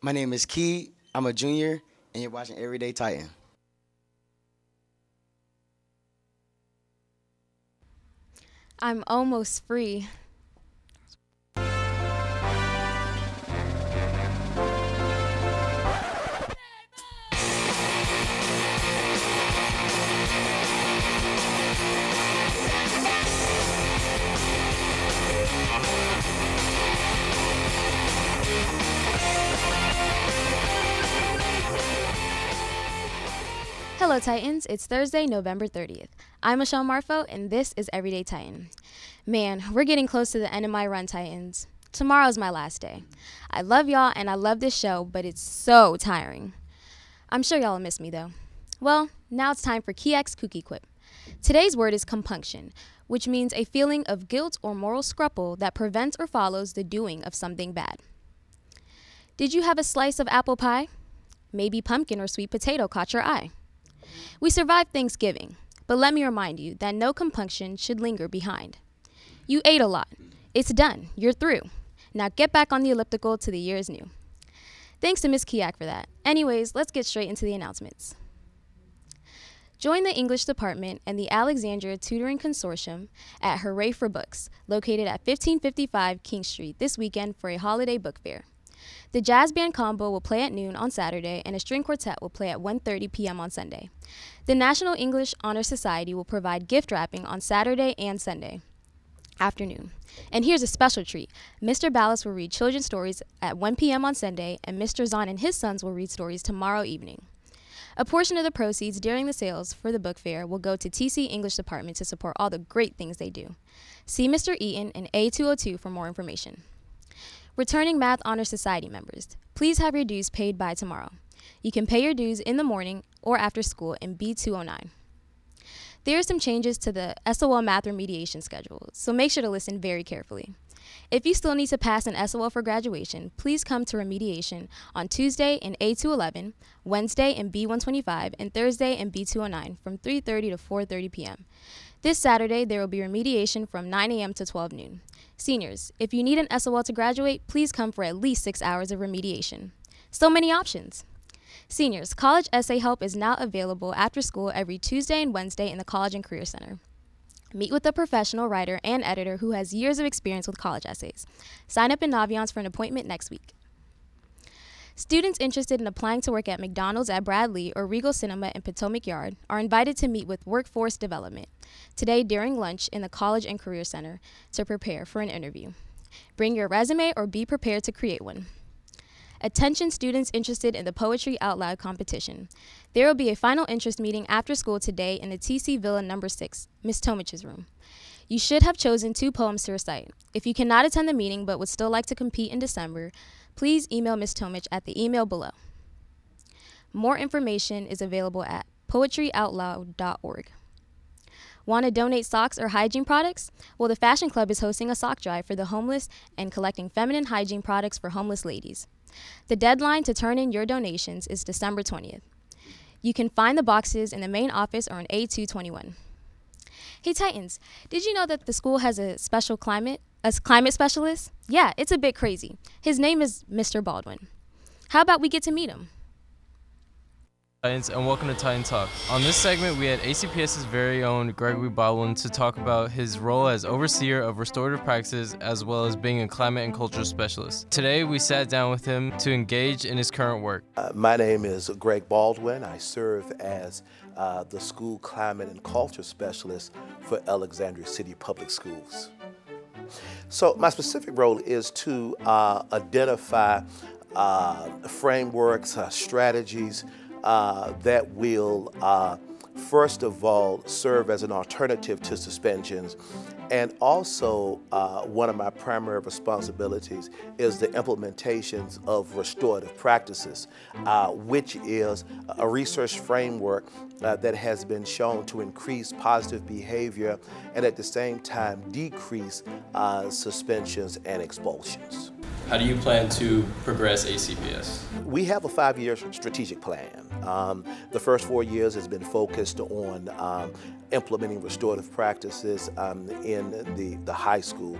My name is Key. I'm a junior, and you're watching Everyday Titan. I'm almost free. Hello, Titans. It's Thursday, November 30th. I'm Michelle Marfo, and this is Everyday Titan. Man, we're getting close to the end of my run, Titans. Tomorrow's my last day. I love y'all, and I love this show, but it's so tiring. I'm sure y'all will miss me, though. Well, now it's time for Keyak's Kooky Quip. Today's word is compunction, which means a feeling of guilt or moral scruple that prevents or follows the doing of something bad. Did you have a slice of apple pie? Maybe pumpkin or sweet potato caught your eye. We survived Thanksgiving, but let me remind you that no compunction should linger behind. You ate a lot. It's done. You're through. Now get back on the elliptical till the year is new. Thanks to Miss Kiak for that. Anyways, let's get straight into the announcements. Join the English department and the Alexandria Tutoring Consortium at Hooray for Books, located at 1555 King Street this weekend for a holiday book fair. The jazz band combo will play at noon on Saturday, and a string quartet will play at 1:30 p.m. on Sunday. The National English Honor Society will provide gift wrapping on Saturday and Sunday afternoon. And here's a special treat. Mr. Ballas will read children's stories at 1 p.m. on Sunday, and Mr. Zahn and his sons will read stories tomorrow evening. A portion of the proceeds during the sales for the book fair will go to TC English Department to support all the great things they do. See Mr. Eaton in A202 for more information. Returning Math Honor Society members, please have your dues paid by tomorrow. You can pay your dues in the morning or after school in B209. There are some changes to the SOL math remediation schedule, so make sure to listen very carefully. If you still need to pass an SOL for graduation, please come to remediation on Tuesday in A211, Wednesday in B125, and Thursday in B209 from 3:30 to 4:30 p.m. This Saturday, there will be remediation from 9 a.m. to 12 noon. Seniors, if you need an SOL to graduate, please come for at least 6 hours of remediation. So many options. Seniors, college essay help is now available after school every Tuesday and Wednesday in the College and Career Center. Meet with a professional writer and editor who has years of experience with college essays. Sign up in Naviance for an appointment next week. Students interested in applying to work at McDonald's at Bradley or Regal Cinema in Potomac Yard are invited to meet with Workforce Development today during lunch in the College and Career Center to prepare for an interview. Bring your resume or be prepared to create one. Attention students interested in the Poetry Out Loud competition. There will be a final interest meeting after school today in the TC Villa No. 6, Ms. Tomich's room. You should have chosen 2 poems to recite. If you cannot attend the meeting but would still like to compete in December, please email Ms. Tomich at the email below. More information is available at poetryoutloud.org. Want to donate socks or hygiene products? Well, the Fashion Club is hosting a sock drive for the homeless and collecting feminine hygiene products for homeless ladies. The deadline to turn in your donations is December 20th. You can find the boxes in the main office or in A221. Hey Titans, did you know that the school has a climate specialist? Yeah, it's a bit crazy. His name is Mr. Baldwin. How about we get to meet him? Titans, and welcome to Titan Talk. On this segment, we had ACPS's very own Gregory Baldwin to talk about his role as overseer of restorative practices as well as being a climate and culture specialist. Today, we sat down with him to engage in his current work. My name is Greg Baldwin. I serve as the school climate and culture specialist for Alexandria City Public Schools. So my specific role is to identify frameworks, strategies, that will, first of all, serve as an alternative to suspensions. And also, one of my primary responsibilities is the implementations of restorative practices, which is a research framework that has been shown to increase positive behavior and at the same time decrease suspensions and expulsions. How do you plan to progress ACPS? We have a 5-year strategic plan. The first 4 years has been focused on implementing restorative practices in the high school.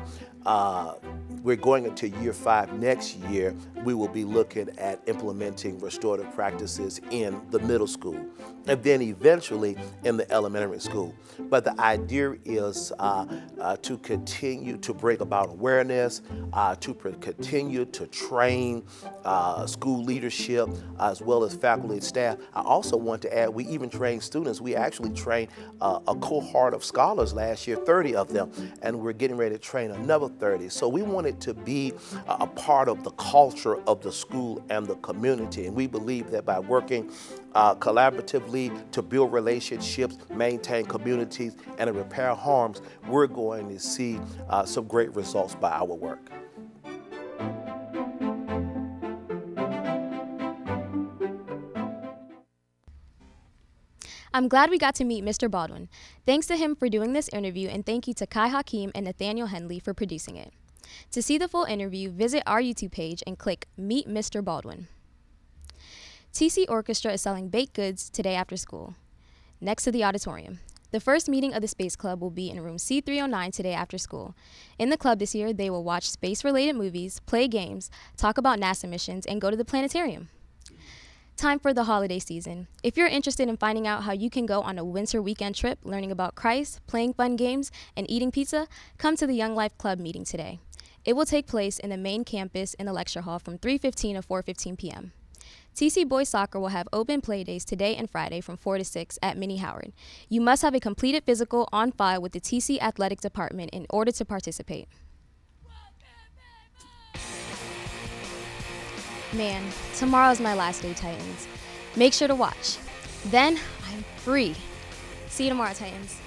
we're going into year 5 next year. We will be looking at implementing restorative practices in the middle school and then eventually in the elementary school. But the idea is to continue to bring about awareness, to continue to train school leadership as well as faculty and staff. I also want to add, we even train students. We actually trained a cohort of scholars last year, 30 of them, and we're getting ready to train another 30. So we want it to be a part of the culture of the school and the community. And we believe that by working collaboratively to build relationships, maintain communities, and to repair harms, we're going to see some great results by our work. I'm glad we got to meet Mr. Baldwin. Thanks to him for doing this interview, and thank you to Kai Hakeem and Nathaniel Henley for producing it. To see the full interview, visit our YouTube page and click Meet Mr. Baldwin. TC Orchestra is selling baked goods today after school, next to the auditorium. The first meeting of the Space Club will be in room C309 today after school. In the club this year, they will watch space-related movies, play games, talk about NASA missions, and go to the planetarium. Time for the holiday season. If you're interested in finding out how you can go on a winter weekend trip, learning about Christ, playing fun games, and eating pizza, come to the Young Life Club meeting today. It will take place in the main campus in the lecture hall from 3:15 to 4:15 p.m. TC Boys Soccer will have open play days today and Friday from 4 to 6 at Minnie Howard. You must have a completed physical on file with the TC Athletic Department in order to participate. Man, tomorrow's my last day, Titans. Make sure to watch. Then I'm free. See you tomorrow, Titans.